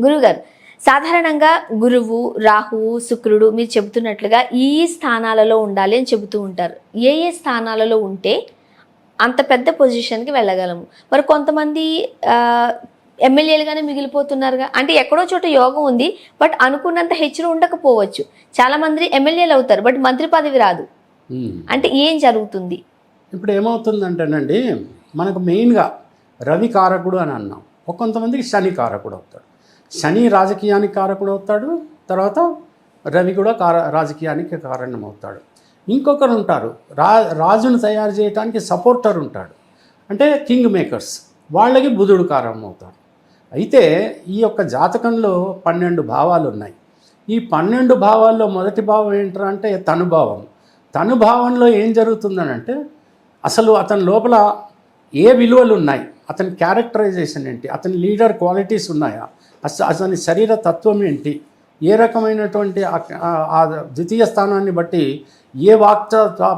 గురువుగారు, సాధారణంగా గురువు, రాహువు, శుక్రుడు మీరు చెబుతున్నట్లుగా ఈ స్థానాలలో ఉండాలి అని చెబుతూ ఉంటారు. ఏ ఏ స్థానాలలో ఉంటే అంత పెద్ద పొజిషన్కి వెళ్ళగలము? మరి కొంతమంది ఎమ్మెల్యేలుగానే మిగిలిపోతున్నారుగా. అంటే ఎక్కడో చోట యోగం ఉంది, బట్ అనుకున్నంత హెచ్చులు ఉండకపోవచ్చు. చాలామంది ఎమ్మెల్యేలు అవుతారు, బట్ మంత్రి పదవి రాదు. అంటే ఏం జరుగుతుంది? ఇప్పుడు ఏమవుతుందంటేనండి, మనకు మెయిన్గా రవి కారకుడు అని అన్నాం. కొంతమందికి శని కారకుడు అవుతాడు. శని రాజకీయానికి కారకుడు అవుతాడు, తర్వాత రవి కూడా రాజకీయానికి కారణం అవుతాడు. ఇంకొకరు ఉంటారు, రాజును తయారు చేయడానికి సపోర్టర్ ఉంటాడు, అంటే కింగ్ మేకర్స్, వాళ్ళకి బుధుడు కారణం అవుతాడు. అయితే ఈ యొక్క జాతకంలో 12 భావాలు ఉన్నాయి. ఈ 12 భావాల్లో మొదటి భావం ఏంటంటే అంటే తనుభావం. తనుభావంలో ఏం జరుగుతుందనంటే అసలు అతని లోపల ఏ విలువలు ఉన్నాయి, అతని క్యారెక్టరైజేషన్ ఏంటి, అతని లీడర్ క్వాలిటీస్ ఉన్నాయా, అతని శరీర తత్వం ఏంటి, ఏ రకమైనటువంటి ఆ ద్వితీయ స్థానాన్ని బట్టి ఏ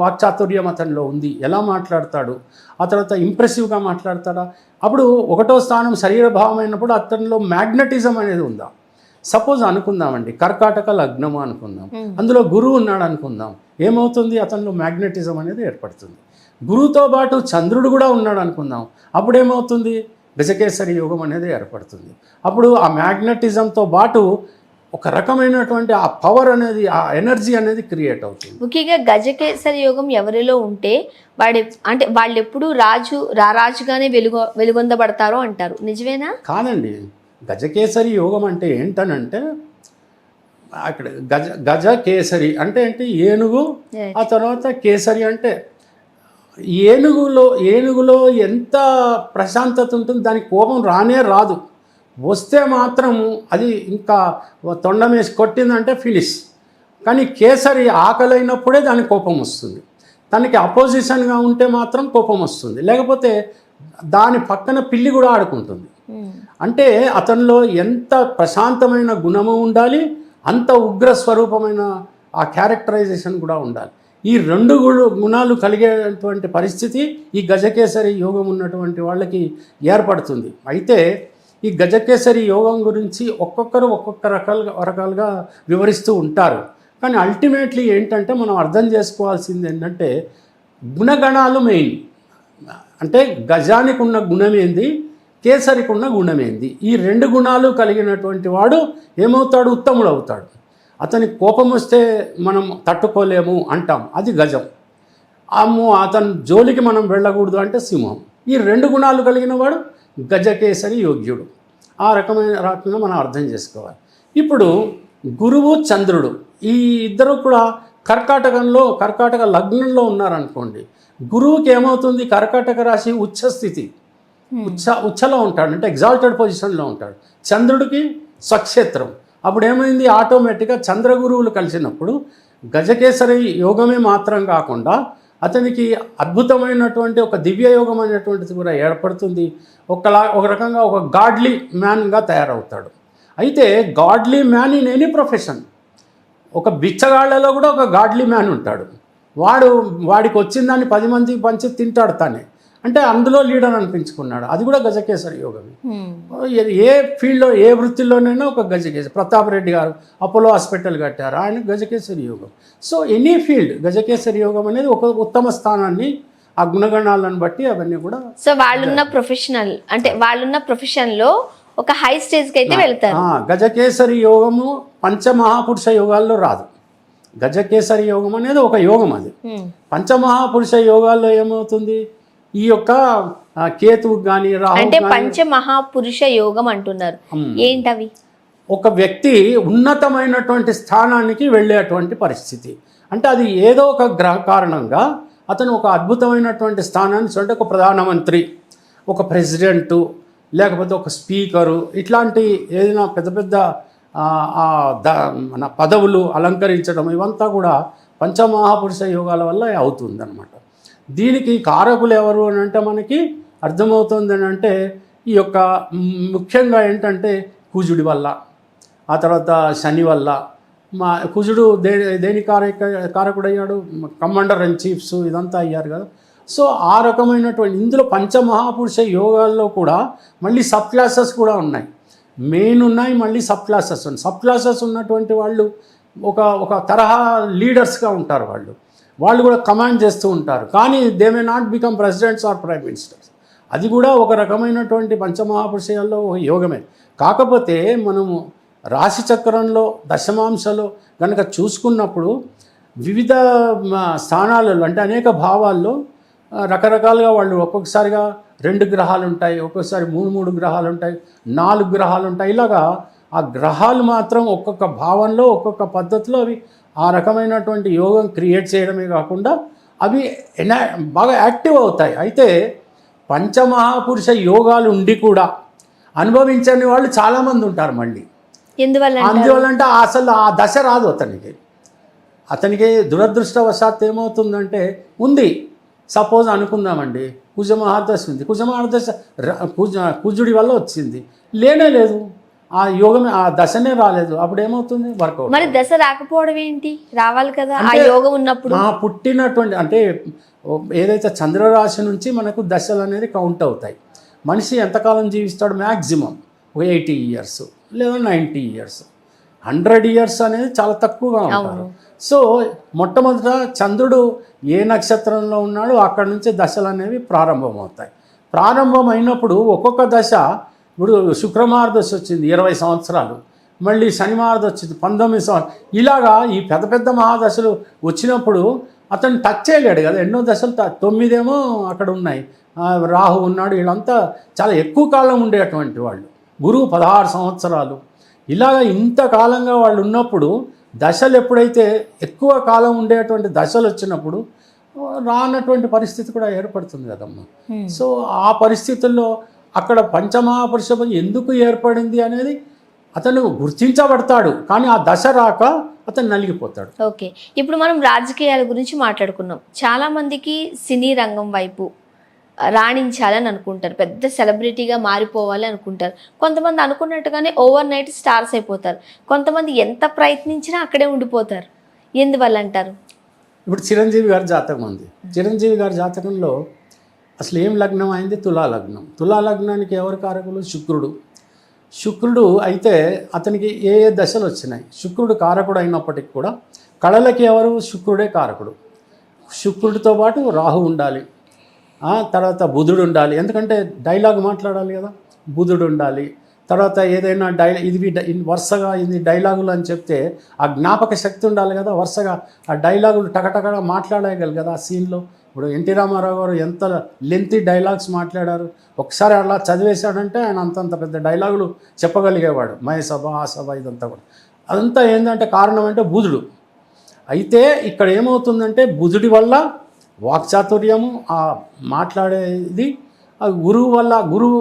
వాక్చాతుర్యం అతనిలో ఉంది, ఎలా మాట్లాడతాడు, ఆ తర్వాత ఇంప్రెసివ్గా మాట్లాడతాడా. అప్పుడు 1వ స్థానం శరీర భావం అయినప్పుడు అతనిలో మ్యాగ్నెటిజం అనేది ఉందా. సపోజ్ అనుకుందామండి, కర్కాటక లగ్నము అనుకుందాం, అందులో గురువు ఉన్నాడు అనుకుందాం. ఏమవుతుంది, అతనిలో మ్యాగ్నెటిజం అనేది ఏర్పడుతుంది. గురువుతో పాటు చంద్రుడు కూడా ఉన్నాడు అనుకుందాం, అప్పుడేమవుతుంది, గజకేసరి యోగం అనేది ఏర్పడుతుంది. అప్పుడు ఆ మ్యాగ్నెటిజంతో పాటు ఒక రకమైనటువంటి ఆ పవర్ అనేది, ఆ ఎనర్జీ అనేది క్రియేట్ అవుతుంది. ముఖ్యంగా గజకేసరి యోగం ఎవరిలో ఉంటే వాళ్ళు ఎప్పుడు రారాజుగానే వెలుగొందబడతారో అంటారు, నిజమేనా? కాదండి, గజకేసరి యోగం అంటే ఏంటనంటే అక్కడ గజకేసరి అంటే ఏంటి, ఏనుగు, ఆ తర్వాత కేసరి అంటే ఏనుగులో ఎంత ప్రశాంతత ఉంటుంది, దానికి కోపం రానే రాదు. వస్తే మాత్రం అది ఇంకా తొండమేసి కొట్టిందంటే ఫినిష్. కానీ కేసరి ఆకలైనప్పుడే దానికి కోపం వస్తుంది, తనకి అపోజిషన్గా ఉంటే మాత్రం కోపం వస్తుంది, లేకపోతే దాని పక్కన పిల్లి కూడా ఆడుకుంటుంది. అంటే అతనిలో ఎంత ప్రశాంతమైన గుణము ఉండాలి, అంత ఉగ్ర స్వరూపమైన ఆ క్యారెక్టరైజేషన్ కూడా ఉండాలి. ఈ 2 గుణాలు కలిగేటువంటి పరిస్థితి ఈ గజకేసరి యోగం ఉన్నటువంటి వాళ్ళకి ఏర్పడుతుంది. అయితే ఈ గజకేసరి యోగం గురించి ఒక్కొక్కరు ఒక్కొక్క రకాలుగా వివరిస్తూ ఉంటారు. కానీ అల్టిమేట్లీ ఏంటంటే మనం అర్థం చేసుకోవాల్సింది ఏంటంటే గుణగణాలు మెయిన్. అంటే గజానికి ఉన్న గుణం ఏంది, కేసరికి ఉన్న గుణం ఏంది, ఈ 2 గుణాలు కలిగినటువంటి వాడు ఏమవుతాడు, ఉత్తముడు అవుతాడు. అతనికి కోపం వస్తే మనం తట్టుకోలేము అంటాం, అది గజం. అమ్మో అతని జోలికి మనం వెళ్ళకూడదు అంటే సింహం. ఈ 2 గుణాలు కలిగిన వాడు గజకేసరి యోగ్యుడు. ఆ రకంగా మనం అర్థం చేసుకోవాలి. ఇప్పుడు గురువు చంద్రుడు ఈ ఇద్దరు కూడా కర్కాటక లగ్నంలో ఉన్నారనుకోండి, గురువుకి ఏమవుతుంది, కర్కాటక రాశి ఉచ్చస్థితి, ఉచ్చలో ఉంటాడు, అంటే ఎగ్జాల్టెడ్ పొజిషన్లో ఉంటాడు. చంద్రుడికి స్వక్షేత్రం. అప్పుడు ఏమైంది, ఆటోమేటిక్గా చంద్రగురువులు కలిసినప్పుడు గజకేసరి యోగమే మాత్రం కాకుండా అతనికి అద్భుతమైనటువంటి ఒక దివ్య యోగం అనేటువంటిది కూడా ఏర్పడుతుంది. ఒక రకంగా ఒక గాడ్లీ మ్యాన్గా తయారవుతాడు. అయితే godly man in any profession, ఒక బిచ్చగాళ్లలో కూడా ఒక గాడ్లీ మ్యాన్ ఉంటాడు. వాడికి వచ్చిన దాన్ని 10 మందికి పంచి తింటాడు తానే, అంటే అందులో లీడర్ అనిపించుకున్నాడు. అది కూడా గజకేసరి యోగమే. ఏ ఫీల్డ్లో ఏ వృత్తిలోనైనా ఒక గజకేసరి. ప్రతాప్ రెడ్డి గారు అపోలో హాస్పిటల్ కట్టారు, ఆయన గజకేసరి యోగం. సో ఎనీ ఫీల్డ్ గజకేసరి యోగం అనేది ఒక ఉత్తమ స్థానాన్ని, ఆ గుణగణాలను బట్టి అవన్నీ కూడా. సో వాళ్ళున్న ప్రొఫెషన్లో ఒక హై స్టేజ్కి అయితే వెళ్తారు. గజకేసరి యోగము పంచమహాపురుష యోగాల్లో రాదు. గజకేసరి యోగం అనేది ఒక యోగం, అది పంచమహాపురుష యోగాల్లో ఏమవుతుంది, ఈ యొక్క కేతువు కానీ రాహు అంటే పంచమహాపురుష యోగం అంటున్నారు, ఏంటవి? ఒక వ్యక్తి ఉన్నతమైనటువంటి స్థానానికి వెళ్ళేటువంటి పరిస్థితి. అంటే అది ఏదో ఒక గ్రహ కారణంగా అతను ఒక అద్భుతమైనటువంటి స్థానాన్ని, అంటే ఒక ప్రధానమంత్రి, ఒక ప్రెసిడెంటు, లేకపోతే ఒక స్పీకరు, ఇట్లాంటి ఏదైనా పెద్ద పెద్ద మన పదవులు అలంకరించడం, ఇవంతా కూడా పంచమహాపురుష యోగాల వల్ల అవుతుందన్నమాట. దీనికి కారకులు ఎవరు అని అంటే మనకి అర్థమవుతుంది అని అంటే ఈ యొక్క ముఖ్యంగా ఏంటంటే కుజుడి వల్ల, ఆ తర్వాత శని వల్ల. కుజుడు దేని కారకుడయ్యాడు, కమాండర్ ఇన్ చీఫ్స్ ఇదంతా అయ్యారు కదా. సో ఆ రకమైనటువంటి ఇందులో పంచమహాపురుష యోగాల్లో కూడా మళ్ళీ సబ్ క్లాసెస్ కూడా ఉన్నాయి. మెయిన్ ఉన్నాయి, మళ్ళీ సబ్ క్లాసెస్ ఉన్నాయి. సబ్ క్లాసెస్ ఉన్నటువంటి వాళ్ళు ఒక తరహా లీడర్స్గా ఉంటారు. వాళ్ళు కూడా కమాండ్ చేస్తూ ఉంటారు. కానీ they may not become presidents or prime ministers. అది కూడా ఒక రకమైనటువంటి పంచమహాపురుషయాల్లో ఒక యోగమే. కాకపోతే మనము రాశి చక్రంలో దశమాంశలో కనుక చూసుకున్నప్పుడు వివిధ స్థానాలలో అంటే అనేక భావాల్లో రకరకాలుగా వాళ్ళు ఒక్కొక్కసారిగా 2 గ్రహాలు ఉంటాయి, ఒక్కొక్కసారి 3 గ్రహాలు ఉంటాయి, 4 గ్రహాలు ఉంటాయి. ఇలాగా ఆ గ్రహాలు మాత్రం ఒక్కొక్క భావంలో ఒక్కొక్క పద్ధతిలో అవి ఆ రకమైనటువంటి యోగం క్రియేట్ చేయడమే కాకుండా అవి బాగా యాక్టివ్ అవుతాయి. అయితే పంచమహాపురుష యోగాలు ఉండి కూడా అనుభవించని వాళ్ళు చాలామంది ఉంటారు. మళ్ళీ అందువల్లంటే అసలు ఆ దశ రాదు అతనికి దురదృష్టవశాత్తు ఏమవుతుందంటే ఉంది. సపోజ్ అనుకుందామండి, కుజమహాదశ ఉంది, కుజమహాదశ కుజుడి వల్ల వచ్చింది, లేనే లేదు, ఆ యోగమే ఆ దశనే రాలేదు. అప్పుడు ఏమవుతుంది? వర్కౌట్. మరి దశ రాకపోవడం ఏంటి? రావాలి కదా ఆ యోగం ఉన్నప్పుడు. పుట్టినటువంటి అంటే ఏదైతే చంద్రరాశి నుంచి మనకు దశలు అనేది కౌంట్ అవుతాయి. మనిషి ఎంతకాలం జీవిస్తాడు? మ్యాక్సిమం 80 ఇయర్స్ లేదా 90 ఇయర్స్. 100 ఇయర్స్ అనేది చాలా తక్కువగా ఉంటారు. సో మొట్టమొదట చంద్రుడు ఏ నక్షత్రంలో ఉన్నాడో అక్కడి నుంచి దశలు అనేవి ప్రారంభమవుతాయి. ప్రారంభమైనప్పుడు ఒక్కొక్క దశ, ఇప్పుడు శుక్రమార్దశ వచ్చింది 20 సంవత్సరాలు, మళ్ళీ శనిమార్దశ వచ్చింది 19 సంవత్సరాలు. ఇలాగా ఈ పెద్ద మహాదశలు వచ్చినప్పుడు అతను టచ్ చేయలేడు కదా. ఎన్నో దశలు 9 ఏమో అక్కడ ఉన్నాయి, రాహు ఉన్నాడు, వీళ్ళంతా చాలా ఎక్కువ కాలం ఉండేటువంటి వాళ్ళు. గురువు 16 సంవత్సరాలు. ఇలాగ ఇంతకాలంగా వాళ్ళు ఉన్నప్పుడు దశలు ఎప్పుడైతే ఎక్కువ కాలం ఉండేటువంటి దశలు వచ్చినప్పుడు రానటువంటి పరిస్థితి కూడా ఏర్పడుతుంది కదమ్మా. సో ఆ పరిస్థితుల్లో అక్కడ పంచమహాపురుషం ఎందుకు ఏర్పడింది అనేది అతను గుర్తించబడతాడు. కానీ ఆ దశ రాక అతను నలిగిపోతాడు. ఓకే, ఇప్పుడు మనం రాజకీయాల గురించి మాట్లాడుకున్నాం. చాలామందికి సినీ రంగం వైపు రాణించాలని అనుకుంటారు, పెద్ద సెలబ్రిటీగా మారిపోవాలి అనుకుంటారు. కొంతమంది అనుకున్నట్టుగానే ఓవర్ నైట్ స్టార్స్ అయిపోతారు. కొంతమంది ఎంత ప్రయత్నించినా అక్కడే ఉండిపోతారు. ఎందువల్ల అంటారు? ఇప్పుడు చిరంజీవి గారి జాతకం ఉంది. చిరంజీవి గారి జాతకంలో అసలు ఏం లగ్నం అయింది? తులాలగ్నం. తులాలగ్నానికి ఎవరు కారకులు? శుక్రుడు అయితే అతనికి ఏ దశలు వచ్చినాయి? శుక్రుడు కారకుడు అయినప్పటికీ కూడా కళలకి ఎవరు? శుక్రుడే కారకుడు. శుక్రుడితో పాటు రాహు ఉండాలి, తర్వాత బుధుడు ఉండాలి. ఎందుకంటే డైలాగ్ మాట్లాడాలి కదా, బుధుడు ఉండాలి. తర్వాత ఏదైనా వరుసగా ఇది డైలాగులు అని చెప్తే ఆ జ్ఞాపక శక్తి ఉండాలి కదా, వరుసగా ఆ డైలాగులు టకటకగా మాట్లాడగలరు కదా ఆ సీన్లో. ఇప్పుడు ఎన్టీ రామారావు గారు ఎంత లెంతీ డైలాగ్స్ మాట్లాడారు. ఒకసారి అలా చదివేశాడంటే ఆయన అంతంత పెద్ద డైలాగులు చెప్పగలిగేవాడు. మయసభ, ఆ సభ, ఇదంతా కూడా. అదంతా ఏంటంటే కారణం అంటే బుధుడు. అయితే ఇక్కడ ఏమవుతుందంటే బుధుడి వల్ల వాక్చాతుర్యము, ఆ మాట్లాడేది, ఆ గురువు వల్ల, గురువు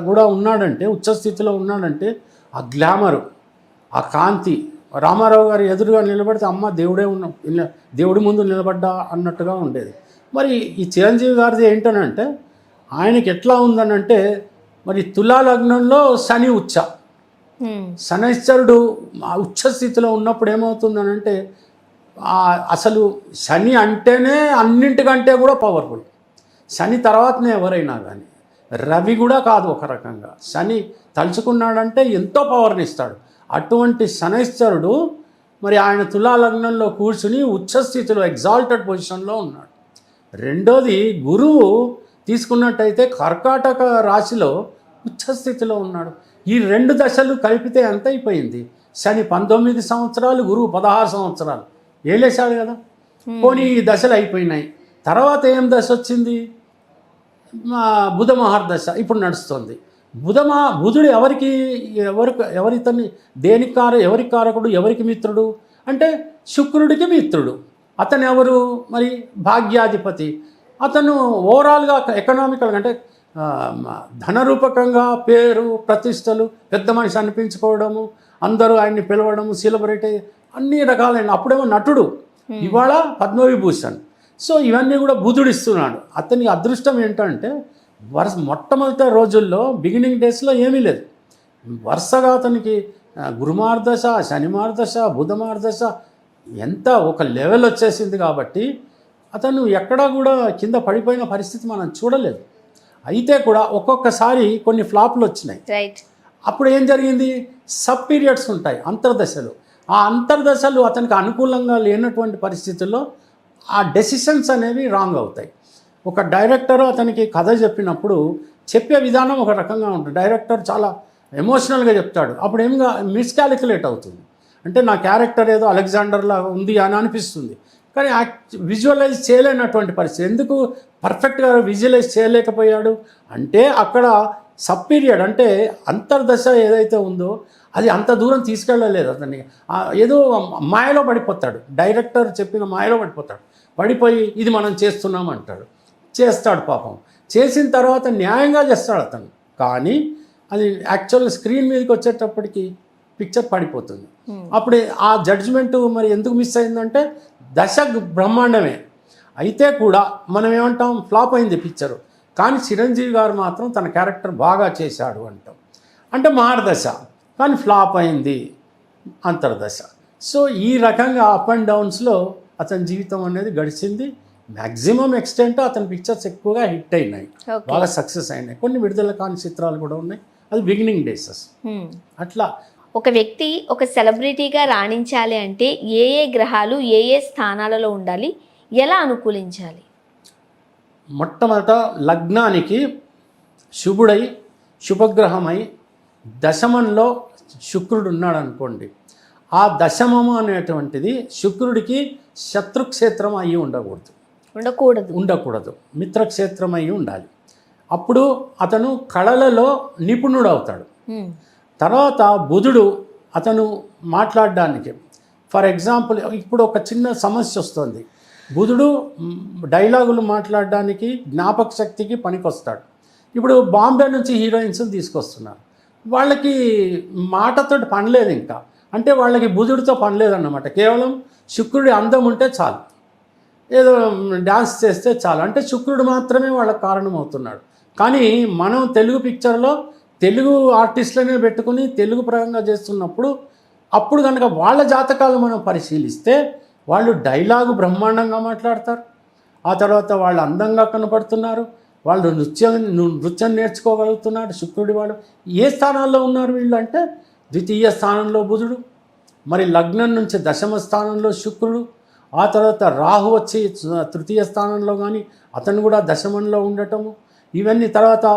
కూడా ఉన్నాడంటే, ఉచ్చస్థితిలో ఉన్నాడంటే ఆ గ్లామరు, ఆ కాంతి. రామారావు గారు ఎదురుగా నిలబడితే అమ్మ దేవుడే దేవుడి ముందు నిలబడ్డా అన్నట్టుగా ఉండేది. మరి ఈ చిరంజీవి గారిది ఏంటనంటే ఆయనకి ఎట్లా ఉందనంటే, మరి తులాలగ్నంలో శని ఉచ్చ, శనైశ్వరుడు ఆ ఉచ్చస్థితిలో ఉన్నప్పుడు ఏమవుతుందనంటే అసలు శని అంటేనే అన్నింటికంటే కూడా పవర్ఫుల్. శని తర్వాతనే ఎవరైనా కానీ. రవి కూడా కాదు ఒక రకంగా. శని తలుచుకున్నాడంటే ఎంతో పవర్ని ఇస్తాడు. అటువంటి శనైశ్వరుడు మరి ఆయన తులాలగ్నంలో కూర్చుని ఉచ్చస్థితిలో ఎగ్జాల్టెడ్ పొజిషన్లో ఉన్నాడు. రెండోది గురువు తీసుకున్నట్టయితే కర్కాటక రాశిలో ఉచ్చస్థితిలో ఉన్నాడు. ఈ 2 దశలు కలిపితే ఎంత అయిపోయింది? శని 19 సంవత్సరాలు, గురువు 16 సంవత్సరాలు ఏలేశాడు కదా. పోనీ ఈ దశలు అయిపోయినాయి. తర్వాత ఏం దశ వచ్చింది? బుధ మహర్దశ ఇప్పుడు నడుస్తుంది. బుధుడు ఎవరితన్ని దేనికి ఎవరికి కారకుడు, ఎవరికి మిత్రుడు అంటే శుక్రుడికి మిత్రుడు. అతను ఎవరు? మరి భాగ్యాధిపతి. అతను ఓవరాల్గా ఎకనామికల్గా అంటే ధనరూపకంగా పేరు, ప్రతిష్టలు, పెద్ద మనిషి అనిపించుకోవడము, అందరూ ఆయన్ని పిలవడము, సెలబ్రిటీ, అన్ని రకాలైన. అప్పుడేమో నటుడు, ఇవాళ పద్మవిభూషణ్. సో ఇవన్నీ కూడా బుధుడు ఇస్తున్నాడు. అతని అదృష్టం ఏంటంటే మొట్టమొదటి రోజుల్లో బిగినింగ్ డేస్లో ఏమీ లేదు. వరుసగా అతనికి గురుమార్దశ, శనిమార్దశ, బుధమార్దశ ఎంత ఒక లెవెల్ వచ్చేసింది. కాబట్టి అతను ఎక్కడా కూడా కింద పడిపోయిన పరిస్థితి మనం చూడలేదు. అయితే కూడా ఒక్కొక్కసారి కొన్ని ఫ్లాప్లు వచ్చినాయి. అప్పుడు ఏం జరిగింది, సబ్ పీరియడ్స్ ఉంటాయి, అంతర్దశలు. ఆ అంతర్దశలు అతనికి అనుకూలంగా లేనటువంటి పరిస్థితుల్లో ఆ డెసిషన్స్ అనేవి రాంగ్ అవుతాయి. ఒక డైరెక్టరు అతనికి కథ చెప్పినప్పుడు చెప్పే విధానం ఒక రకంగా ఉంటుంది. డైరెక్టర్ చాలా ఎమోషనల్గా చెప్తాడు, అప్పుడు ఏమిగా మిస్కాలిక్యులేట్ అవుతుంది. అంటే నా క్యారెక్టర్ ఏదో అలెగ్జాండర్లా ఉంది అని అనిపిస్తుంది, కానీ విజువలైజ్ చేయలేనటువంటి పరిస్థితి. ఎందుకు పర్ఫెక్ట్గా విజువలైజ్ చేయలేకపోయాడు అంటే అక్కడ సబ్ పీరియడ్ అంటే అంతర్దశ ఏదైతే ఉందో అది అంత దూరం తీసుకెళ్ళలేదు అతన్ని. ఏదో మాయలో పడిపోతాడు, డైరెక్టర్ చెప్పిన మాయలో పడిపోతాడు. పడిపోయి ఇది మనం చేస్తున్నాం అంటాడు, చేస్తాడు పాపం. చేసిన తర్వాత న్యాయంగా చేస్తాడు అతను, కానీ అది యాక్చువల్ స్క్రీన్ మీదకి వచ్చేటప్పటికి పిక్చర్ పడిపోతుంది. అప్పుడు ఆ జడ్జిమెంటు మరి ఎందుకు మిస్ అయిందంటే దశ బ్రహ్మాండమే అయితే కూడా మనం ఏమంటాం, ఫ్లాప్ అయింది పిక్చరు. కానీ చిరంజీవి గారు మాత్రం తన క్యారెక్టర్ బాగా చేశాడు అంటాం. అంటే మార్దశ కానీ ఫ్లాప్ అయింది అంతర్దశ. సో ఈ రకంగా అప్ అండ్ డౌన్స్లో అతని జీవితం అనేది గడిచింది. మ్యాక్సిమం ఎక్స్టెంట్ అతని పిక్చర్స్ ఎక్కువగా హిట్ అయినాయి, బాగా సక్సెస్ అయినాయి. కొన్ని విడుదల కాని చిత్రాలు కూడా ఉన్నాయి, అది బిగినింగ్ డేసెస్. అట్లా ఒక వ్యక్తి ఒక సెలబ్రిటీగా రాణించాలి అంటే ఏ ఏ గ్రహాలు ఏ ఏ స్థానాలలో ఉండాలి, ఎలా అనుకూలించాలి? మొట్టమొదట లగ్నానికి శుభుడై శుభగ్రహమై దశమంలో శుక్రుడు ఉన్నాడు అనుకోండి, ఆ దశమము అనేటువంటిది శుక్రుడికి శత్రుక్షేత్రం అయ్యి ఉండకూడదు, మిత్రక్షేత్రం అయ్యి ఉండాలి. అప్పుడు అతను కళలలో నిపుణుడు అవుతాడు. తర్వాత బుధుడు అతను మాట్లాడడానికి, ఫర్ ఎగ్జాంపుల్ ఇప్పుడు ఒక చిన్న సమస్య వస్తుంది, బుధుడు డైలాగులు మాట్లాడడానికి జ్ఞాపక శక్తికి పనికొస్తాడు. ఇప్పుడు బాంబే నుంచి హీరోయిన్స్ని తీసుకొస్తున్నారు, వాళ్ళకి మాటతోటి పనిలేదు ఇంకా, అంటే వాళ్ళకి బుధుడితో పనిలేదన్నమాట. కేవలం శుక్రుడి అందం ఉంటే చాలు, ఏదో డ్యాన్స్ చేస్తే చాలు, అంటే శుక్రుడు మాత్రమే వాళ్ళకి కారణమవుతున్నాడు. కానీ మనం తెలుగు పిక్చర్లో తెలుగు ఆర్టిస్టులనే పెట్టుకుని తెలుగు పరంగా చేస్తున్నప్పుడు అప్పుడు కనుక వాళ్ళ జాతకాలు మనం పరిశీలిస్తే వాళ్ళు డైలాగు బ్రహ్మాండంగా మాట్లాడతారు, ఆ తర్వాత వాళ్ళు అందంగా కనపడుతున్నారు, వాళ్ళు నృత్యం నేర్చుకోగలుగుతున్నారు. శుక్రుడి వాళ్ళు ఏ స్థానాల్లో ఉన్నారు వీళ్ళు అంటే ద్వితీయ స్థానంలో బుధుడు, మరి లగ్నం నుంచి దశమ స్థానంలో శుక్రుడు, ఆ తర్వాత రాహు వచ్చి తృతీయ స్థానంలో కానీ అతను కూడా దశమంలో ఉండటము, ఇవన్నీ తర్వాత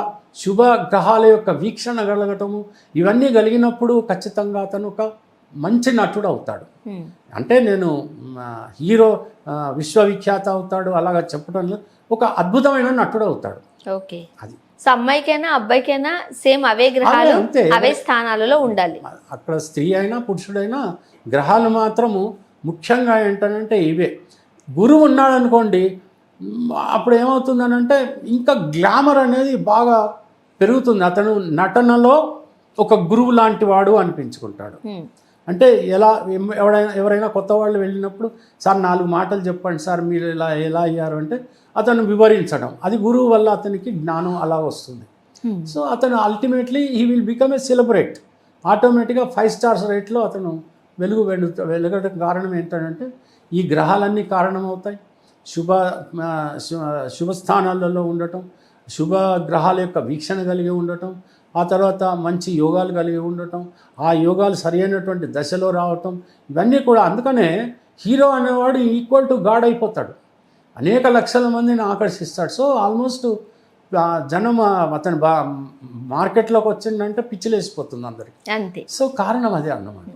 శుభ గ్రహాల యొక్క వీక్షణ కలగటము, ఇవన్నీ కలిగినప్పుడు ఖచ్చితంగా అతను ఒక మంచి నటుడు అవుతాడు. అంటే నేను హీరో విశ్వవిఖ్యాత అవుతాడు అలాగా చెప్పడంలో ఒక అద్భుతమైన నటుడు అవుతాడు. ఓకే, అది సో అమ్మాయికైనా అబ్బాయికైనా సేమ్ అవే గ్రహాలు అవే స్థానాలలో ఉండాలి. అక్కడ స్త్రీ అయినా పురుషుడైనా గ్రహాలు మాత్రము ముఖ్యంగా ఏంటంటే ఇవే. గురువు ఉన్నాడు అనుకోండి, అప్పుడు ఏమవుతుందనంటే ఇంకా గ్లామర్ అనేది బాగా పెరుగుతుంది. అతను నటనలో ఒక గురువు లాంటి వాడు అనిపించుకుంటాడు. అంటే ఎవరైనా కొత్త వాళ్ళు వెళ్ళినప్పుడు సార్ 4 మాటలు చెప్పండి సార్ మీరు ఎలా అయ్యారు అంటే అతను వివరించడం, అది గురువు వల్ల అతనికి జ్ఞానం అలా వస్తుంది. సో అతను ultimately he will become a celebrate. ఆటోమేటిక్గా 5 స్టార్స్ రేట్లో అతను వెలగడం కారణం ఏంటంటే ఈ గ్రహాలన్నీ కారణమవుతాయి. శుభస్థానాలలో ఉండటం, శుభ గ్రహాల యొక్క వీక్షణ కలిగి ఉండటం, ఆ తర్వాత మంచి యోగాలు కలిగి ఉండటం, ఆ యోగాలు సరైనటువంటి దశలో రావటం, ఇవన్నీ కూడా. అందుకనే హీరో అనేవాడు ఈక్వల్ టు గాడ్ అయిపోతాడు, అనేక లక్షల మందిని ఆకర్షిస్తాడు. సో ఆల్మోస్ట్ జనం అతను మార్కెట్లోకి వచ్చిందంటే పిచ్చిలేసిపోతుంది అందరికి. అంతే. సో కారణం అదే అన్నమాట.